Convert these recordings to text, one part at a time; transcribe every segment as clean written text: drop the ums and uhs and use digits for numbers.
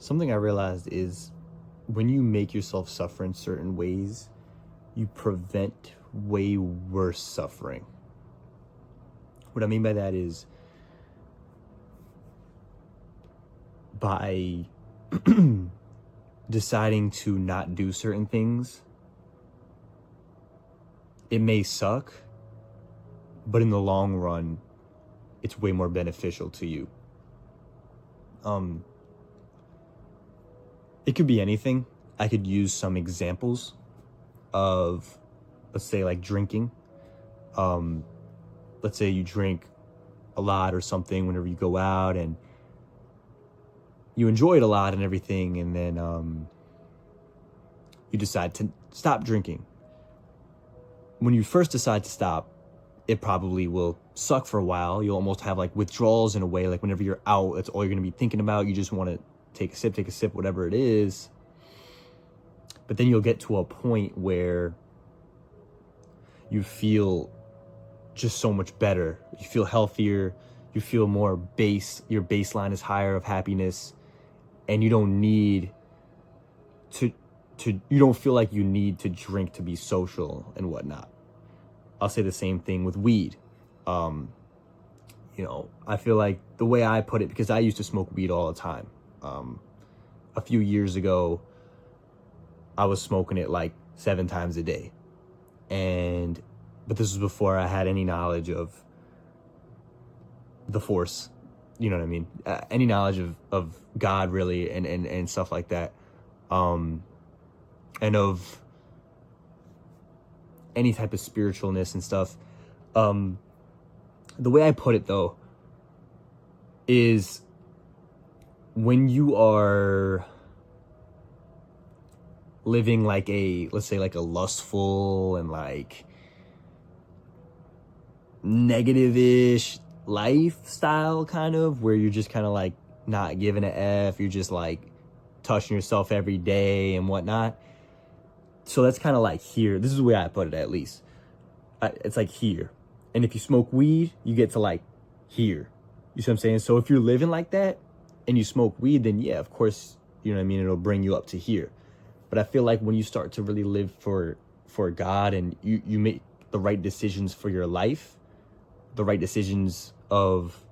Something I realized is when you make yourself suffer in certain ways, you prevent way worse suffering. What I mean by that is by deciding to not do certain things, it may suck, but in the long run, it's way more beneficial to you. It could be anything. I could use some examples of, let's say, like drinking. Let's say you drink a lot or something whenever you go out and you enjoy it a lot and everything, and then you decide to stop drinking. When you first decide to stop, it probably will suck for a while. You'll almost have like withdrawals in a way, like whenever you're out, that's all you're going to be thinking about. You just want to take a sip, whatever it is. But then you'll get to a point where you feel just so much better. You feel healthier. You feel more your baseline is higher of happiness, and you don't need you don't feel like you need to drink to be social and whatnot. I'll say the same thing with weed. I feel like the way I put it, because I used to smoke weed all the time. A few years ago, I was smoking it like 7 times a day. But this was before I had any knowledge of the force, you know what I mean? Any knowledge of God, really, and stuff like that. And of any type of spiritualness and stuff. The way I put it, though, is when you are living like let's say like a lustful and like negative-ish lifestyle, kind of, where you're just kind of like not giving a F, you're just like touching yourself every day and whatnot. So that's kind of like here. This is the way I put it, at least. It's like here. And if you smoke weed, you get to like here. You see what I'm saying? So if you're living like that and you smoke weed, then yeah, of course, you know what I mean? It'll bring you up to here. But I feel like when you start to really live for God, and you make the right decisions for your life, the right decisions of,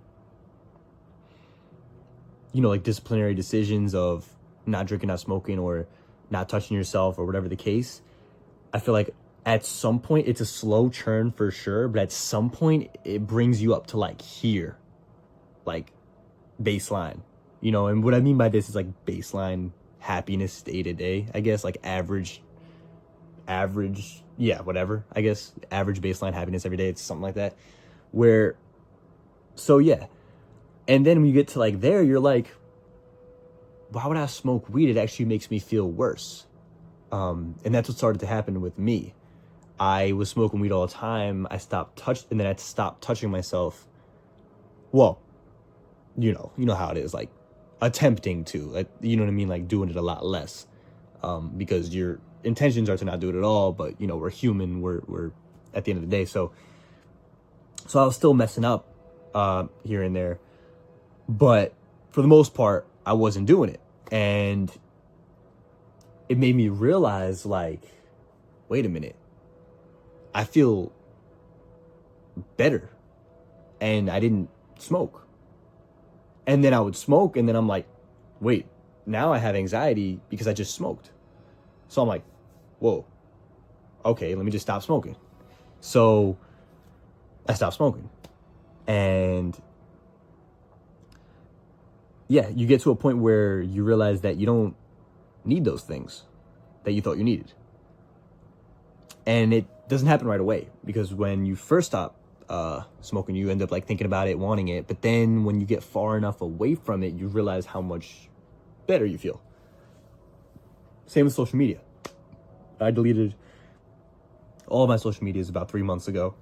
like disciplinary decisions of not drinking, not smoking, or not touching yourself, or whatever the case, I feel like at some point, it's a slow churn for sure, but at some point it brings you up to like here, like baseline, and what I mean by this is like baseline happiness day to day, I guess, like average, yeah, whatever, I guess, average baseline happiness every day. It's something like that, so yeah. And then when you get to like there, you're like, why would I smoke weed? It actually makes me feel worse. And that's what started to happen with me. I was smoking weed all the time. And then I stopped touching myself. Well, you know how it is, like attempting to, like, you know what I mean? Like doing it a lot less, because your intentions are to not do it at all. But we're human. We're at the end of the day. So I was still messing up, here and there, but for the most part, I wasn't doing it. And it made me realize, like, wait a minute, I feel better, and I didn't smoke. And then I would smoke, and then I'm like, wait, now I have anxiety because I just smoked. So I'm like, whoa, okay, let me just stop smoking. So I stopped smoking. And yeah, you get to a point where you realize that you don't need those things that you thought you needed. And it doesn't happen right away, because when you first stop smoking, you end up like thinking about it, wanting it. But then when you get far enough away from it, you realize how much better you feel. Same with social media. I deleted all of my social medias about 3 months ago.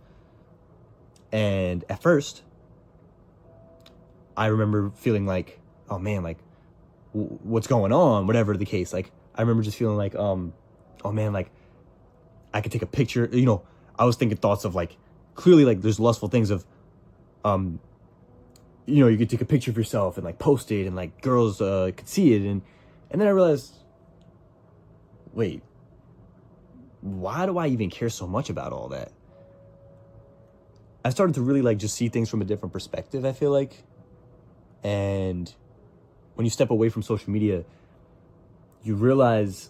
And at first, I remember feeling like, oh man, like, what's going on? Whatever the case. Like, I remember just feeling like, oh man, like, I could take a picture. I was thinking thoughts of like, clearly, like, there's lustful things of, you could take a picture of yourself and like post it, and like girls could see it, and And then I realized, wait, why do I even care so much about all that? I started to really like just see things from a different perspective, I feel like. And when you step away from social media, you realize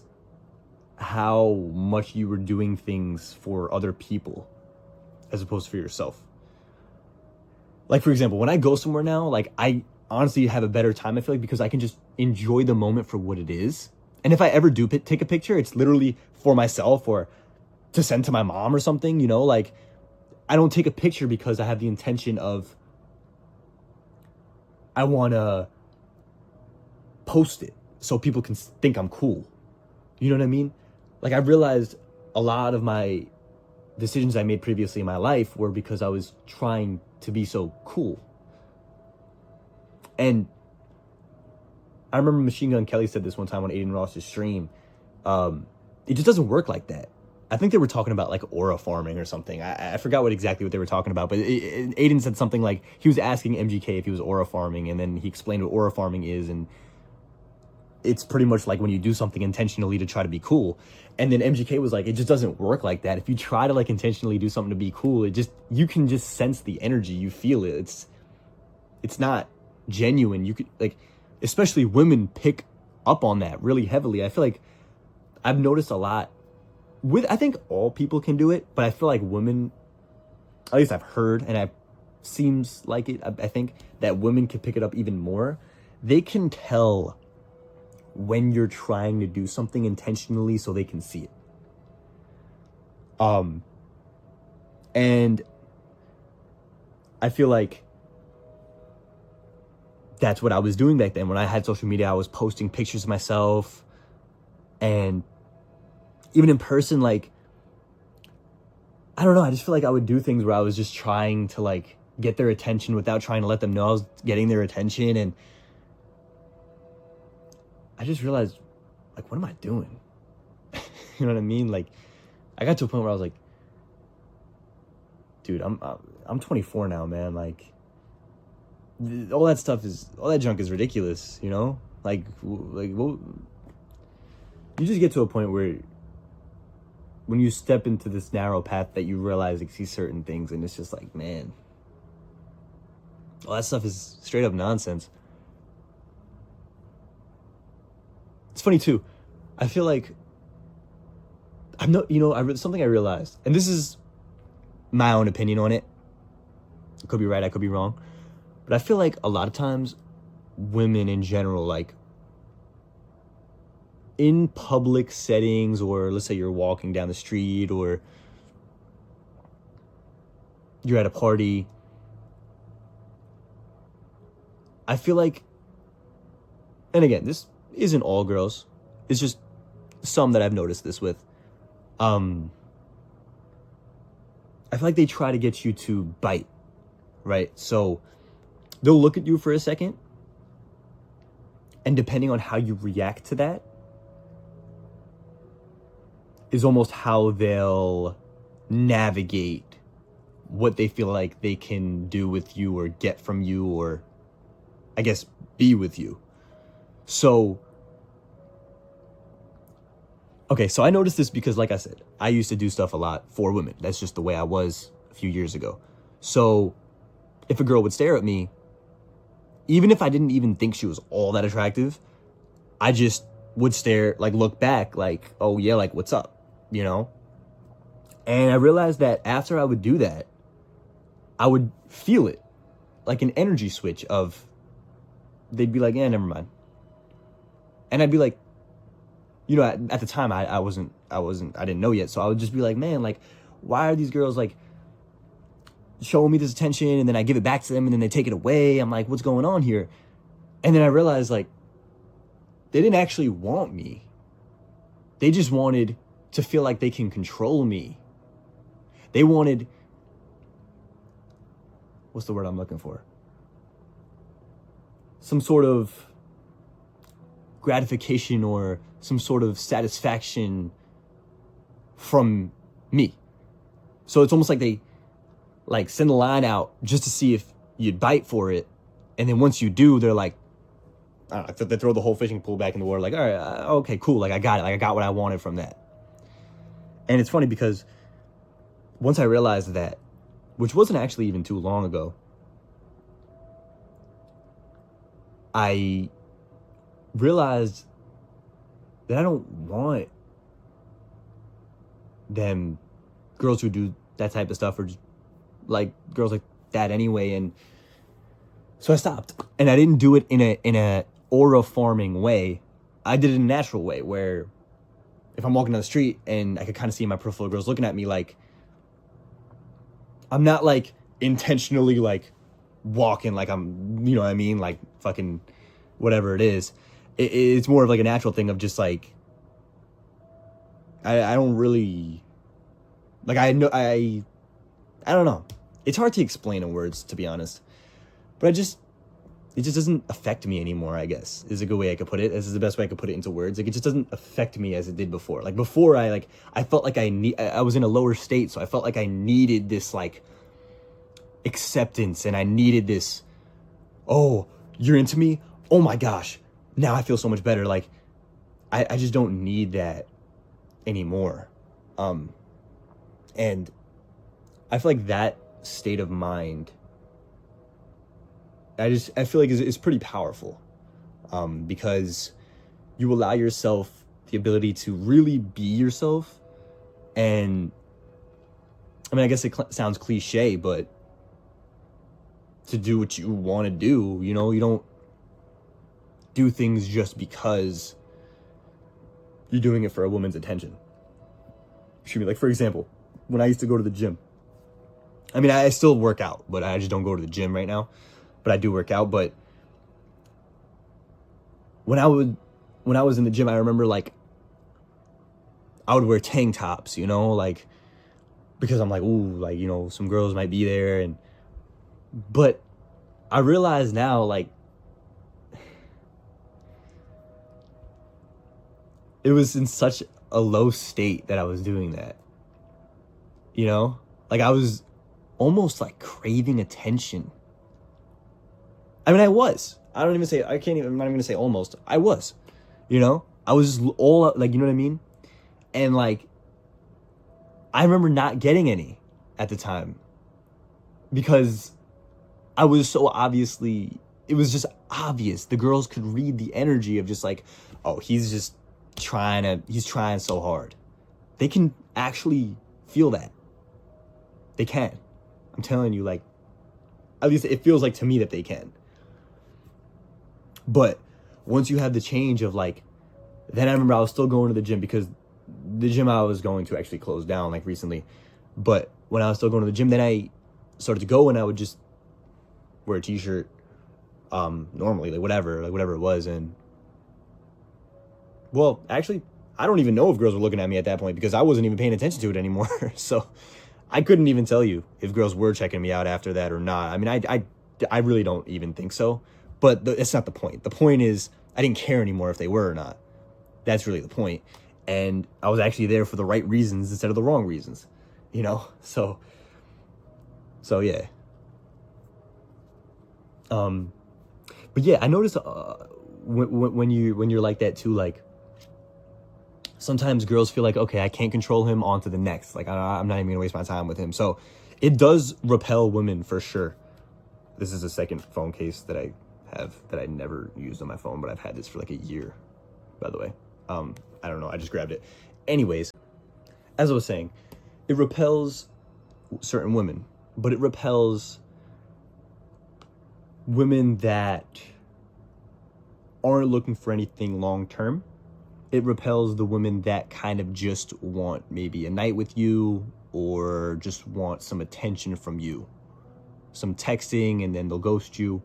how much you were doing things for other people as opposed to for yourself. Like, for example, when I go somewhere now, like, I honestly have a better time, I feel like, because I can just enjoy the moment for what it is. And if I ever do take a picture, it's literally for myself or to send to my mom or something, you know? Like, I don't take a picture because I have the intention of, I want to post it so people can think I'm cool. You know what I mean? Like, I realized a lot of my decisions I made previously in my life were because I was trying to be so cool. And I remember Machine Gun Kelly said this one time on Aiden Ross's stream. It just doesn't work like that. I think they were talking about like aura farming or something. I forgot exactly what they were talking about, but Aiden said something like he was asking MGK if he was aura farming, and then he explained what aura farming is, and it's pretty much like when you do something intentionally to try to be cool. And then MGK was like, it just doesn't work like that. If you try to like intentionally do something to be cool, you can just sense the energy, you feel it. It's not genuine. You could like, especially women pick up on that really heavily. I feel like I've noticed a lot I think all people can do it, but I feel like women, at least I've heard, and it seems like it, I think that women can pick it up even more. They can tell when you're trying to do something intentionally so they can see it. And I feel like that's what I was doing back then. When I had social media, I was posting pictures of myself, and even in person, like, I don't know, I just feel like I would do things where I was just trying to like get their attention without trying to let them know I was getting their attention. And I just realized, like, what am I doing? You know what I mean? Like, I got to a point where I was like, dude, I'm 24 now, man. Like, all that junk is ridiculous, you know? Like, well, you just get to a point where when you step into this narrow path that you realize like see certain things, and it's just like, man, all that stuff is straight up nonsense. It's funny too. I feel like I'm not, something I realized, and this is my own opinion on it. I could be right, I could be wrong, but I feel like a lot of times women in general, like in public settings, or let's say you're walking down the street or you're at a party, I feel like, and again, this isn't all girls, it's just some that I've noticed this with. I feel like they try to get you to bite, right? So they'll look at you for a second, and depending on how you react to that is almost how they'll navigate what they feel like they can do with you or get from you, or I guess be with you. So, okay, so I noticed this because, like I said, I used to do stuff a lot for women. That's just the way I was a few years ago. So if a girl would stare at me, even if I didn't even think she was all that attractive, I just would stare, like look back, like, oh yeah, like what's up, you know? And I realized that after I would do that, I would feel it, like an energy switch of, they'd be like, yeah, never mind. And I'd be like, at the time I didn't know yet. So I would just be like, man, like, why are these girls like showing me this attention, and then I give it back to them and then they take it away? I'm like, what's going on here? And then I realized, like, they didn't actually want me. They just wanted to feel like they can control me. They wanted, what's the word I'm looking for? Some sort of gratification or some sort of satisfaction from me. So it's almost like they like send a line out just to see if you'd bite for it. And then once you do, they're like, I don't know, they throw the whole fishing pole back in the water, like, all right, okay, cool, like, I got it, like, I got what I wanted from that. And it's funny because once I realized that, which wasn't actually even too long ago, I realized that I don't want them, girls who do that type of stuff, or just, like, girls like that anyway. And so I stopped, and I didn't do it in a aura forming way. I did it in a natural way, where if I'm walking down the street and I could kind of see my peripheral girls looking at me, like, I'm not like intentionally like walking like I'm, you know what I mean, like fucking whatever it is. It's more of like a natural thing of just like, I don't really, like, I don't know. It's hard to explain in words, to be honest. But it just doesn't affect me anymore, I guess, is a good way I could put it. This is the best way I could put it into words. Like, it just doesn't affect me as it did before. Like, before, I felt like I was in a lower state, so I felt like I needed this, like, acceptance, and I needed this, oh, you're into me? Oh my gosh, now I feel so much better. Like, I just don't need that anymore. And I feel like that state of mind, I feel like it's pretty powerful, because you allow yourself the ability to really be yourself. And I mean, I guess it sounds cliche, but to do what you want to do, you know, you don't do things just because you're doing it for a woman's attention. Excuse me. Like, for example, when I used to go to the gym, I mean, I still work out, but I just don't go to the gym right now. But I do work out. But when I was in the gym, I remember, like, I would wear tank tops, you know, like, because I'm like, ooh, like, you know, some girls might be there. But I realize now, like, it was in such a low state that I was doing that, you know, like, I was almost like craving attention. I mean, I'm not even gonna say almost. I was, you know, I was all like, you know what I mean? And like, I remember not getting any at the time because I was so obviously, it was just obvious. The girls could read the energy of just like, oh, he's trying so hard. They can actually feel that. They can. I'm telling you, like, at least it feels like to me that they can. But once you have the change of like, then I remember I was still going to the gym because the gym I was going to actually closed down like recently. But when I was still going to the gym, then I started to go and I would just wear a t-shirt, normally, like whatever it was. And well, actually, I don't even know if girls were looking at me at that point because I wasn't even paying attention to it anymore. So I couldn't even tell you if girls were checking me out after that or not. I mean, I really don't even think so. But it's not the point. The point is I didn't care anymore if they were or not. That's really the point. And I was actually there for the right reasons instead of the wrong reasons, you know? So yeah. But yeah, I noticed when you're like that too, like, sometimes girls feel like, okay, I can't control him, on to the next. Like, I'm not even gonna waste my time with him. So it does repel women for sure. This is the second phone case that I have that I never used on my phone, but I've had this for like a year, by the way. I don't know, I just grabbed it. Anyways, as I was saying, it repels certain women, but it repels women that aren't looking for anything long term. It repels the women that kind of just want maybe a night with you or just want some attention from you, some texting, and then they'll ghost you.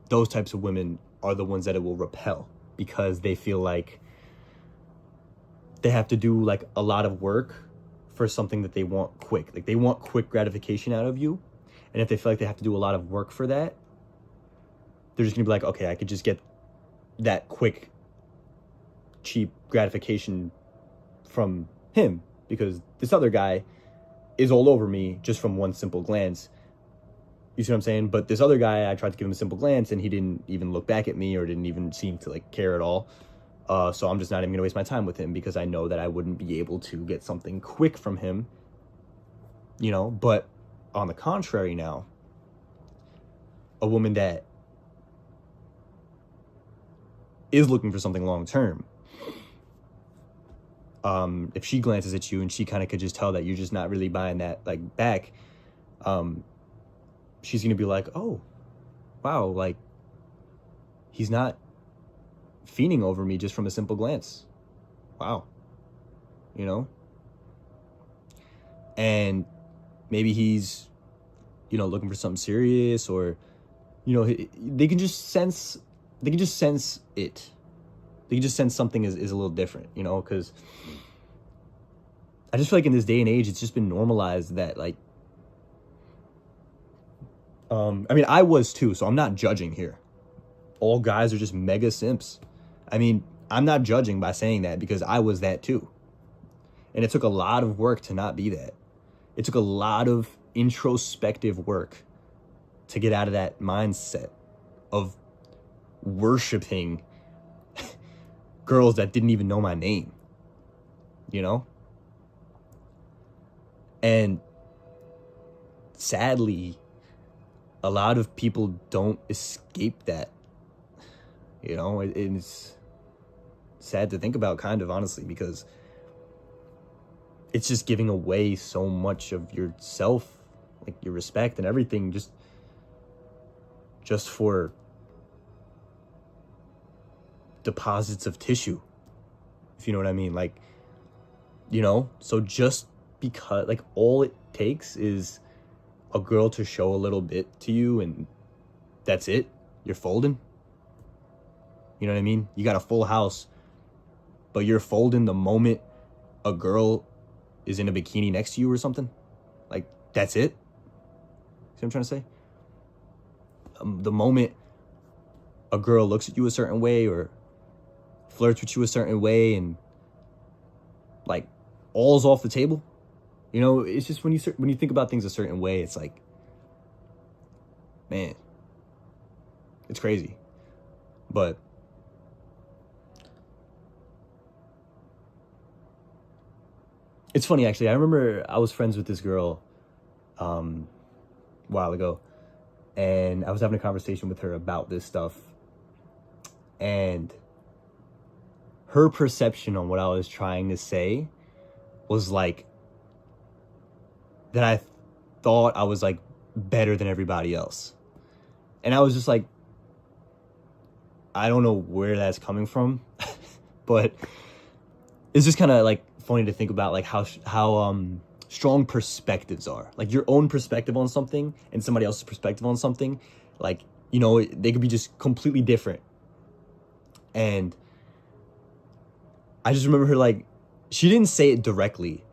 Those types of women are the ones that it will repel because they feel like they have to do like a lot of work for something that they want quick. Like, they want quick gratification out of you. And if they feel like they have to do a lot of work for that, they're just gonna be like, okay, I could just get that quick, cheap gratification from him because this other guy is all over me just from one simple glance. You see what I'm saying? But this other guy, I tried to give him a simple glance, and he didn't even look back at me or didn't even seem to like care at all. So I'm just not even gonna waste my time with him because I know that I wouldn't be able to get something quick from him, you know. But on the contrary, now, a woman that is looking for something long term, if she glances at you and she kind of could just tell that you're just not really buying that like back, she's gonna be like, oh, wow, like he's not fiending over me just from a simple glance. Wow. You know? And maybe he's, you know, looking for something serious, or, you know, they can just sense it. They can just sense something is a little different, you know, because I just feel like in this day and age, it's just been normalized that, like, I mean, I was too, so I'm not judging here. All guys are just mega simps. I mean, I'm not judging by saying that because I was that too. And it took a lot of work to not be that. It took a lot of introspective work to get out of that mindset of worshiping girls that didn't even know my name, you know? And sadly, a lot of people don't escape that, you know? It's sad to think about, kind of, honestly, because it's just giving away so much of yourself, like your respect and everything, just for deposits of tissue, if you know what I mean. Like, you know, so just because, like, all it takes is a girl to show a little bit to you and that's it, you're folding. You know what I mean? You got a full house, but you're folding the moment a girl is in a bikini next to you or something. Like, that's it. See what I'm trying to say? The moment a girl looks at you a certain way or flirts with you a certain way and, like, all's off the table. You know, it's just when you think about things a certain way, it's like, man, it's crazy. But it's funny, actually. I remember I was friends with this girl a while ago, and I was having a conversation with her about this stuff, and her perception on what I was trying to say was like that I thought I was like better than everybody else. And I was just like, I don't know where that's coming from, but it's just kind of like funny to think about, like how strong perspectives are. Like your own perspective on something and somebody else's perspective on something, like, you know, they could be just completely different. And I just remember her, like, she didn't say it directly,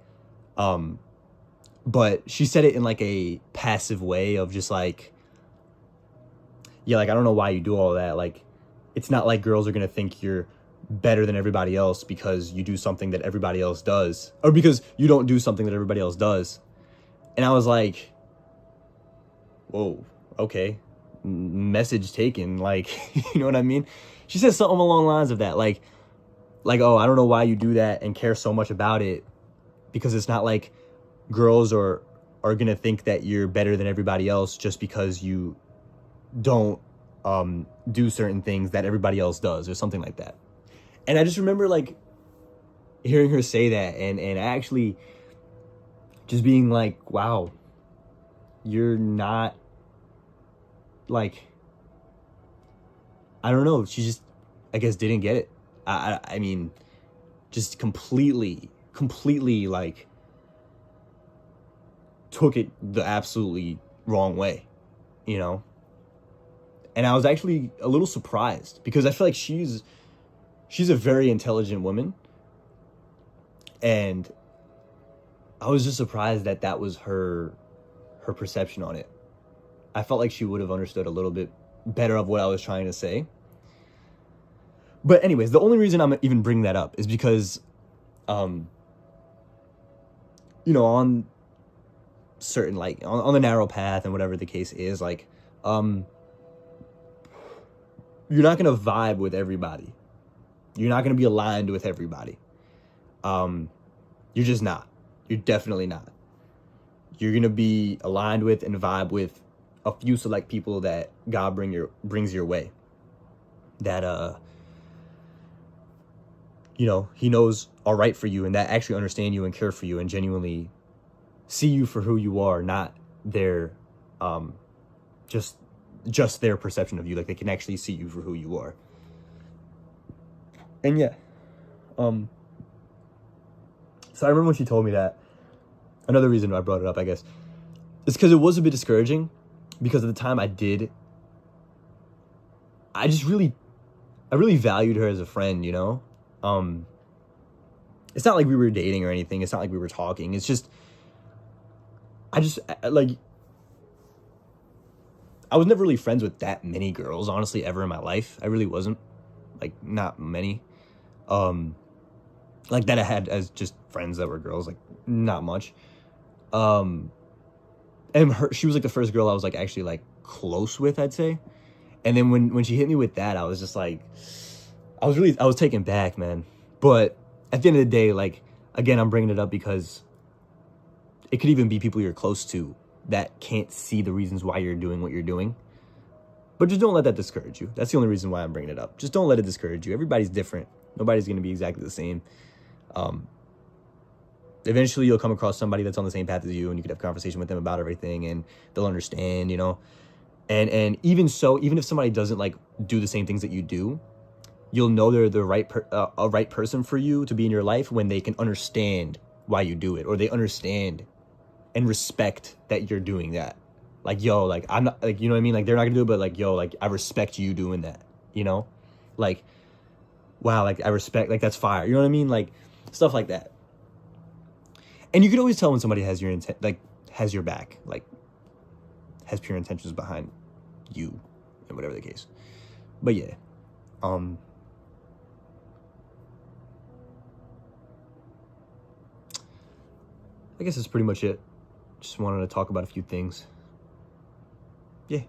but she said it in like a passive way of just like, yeah, like, I don't know why you do all that. Like, it's not like girls are gonna think you're better than everybody else because you do something that everybody else does, or because you don't do something that everybody else does. And I was like, whoa, okay, message taken. Like, you know what I mean? She said something along the lines of that, like, oh, I don't know why you do that and care so much about it, because it's not like girls are gonna think that you're better than everybody else just because you don't do certain things that everybody else does, or something like that. And I just remember, like, hearing her say that and actually just being like, wow, you're not, like, I don't know, she just, I guess, didn't get it. I mean, just completely, like, took it the absolutely wrong way, you know? And I was actually a little surprised, because I feel like she's a very intelligent woman. And I was just surprised that that was her perception on it. I felt like she would have understood a little bit better of what I was trying to say. But anyways, the only reason I'm even bringing that up is because, you know, on certain, like, on the narrow path and whatever the case is, like, you're not going to vibe with everybody. You're not going to be aligned with everybody. You're just not. You're definitely not. You're going to be aligned with and vibe with a few select people that God brings your way. That, you know, he knows are right for you and that actually understand you and care for you and genuinely see you for who you are, not their, just their perception of you. Like, they can actually see you for who you are. And yeah, so I remember when she told me that, another reason I brought it up, I guess, is because it was a bit discouraging, because at the time I really valued her as a friend, you know? It's not like we were dating or anything. It's not like we were talking. It's just, like, I was never really friends with that many girls, honestly, ever in my life. I really wasn't. Like, not many. Like, that I had as just friends that were girls, like, not much. And she was, like, the first girl I was, like, actually, like, close with, I'd say. And then when she hit me with that, I was just, like, I was taken back, man. But at the end of the day, like, again, I'm bringing it up because it could even be people you're close to that can't see the reasons why you're doing what you're doing. But just don't let that discourage you. That's the only reason why I'm bringing it up. Just don't let it discourage you. Everybody's different. Nobody's going to be exactly the same. Eventually, you'll come across somebody that's on the same path as you, and you could have a conversation with them about everything, and they'll understand, you know. And even so, even if somebody doesn't, like, do the same things that you do, you'll know they're the right person for you to be in your life when they can understand why you do it, or they understand and respect that you're doing that. Like, yo, like, I'm not, like, you know what I mean? Like, they're not gonna do it, but, like, yo, like, I respect you doing that, you know? Like, wow, like, I respect, like, that's fire, you know what I mean? Like, stuff like that. And you can always tell when somebody has your intent, like, has your back, like, has pure intentions behind you, and whatever the case. But yeah, I guess that's pretty much it. Just wanted to talk about a few things. Yeah.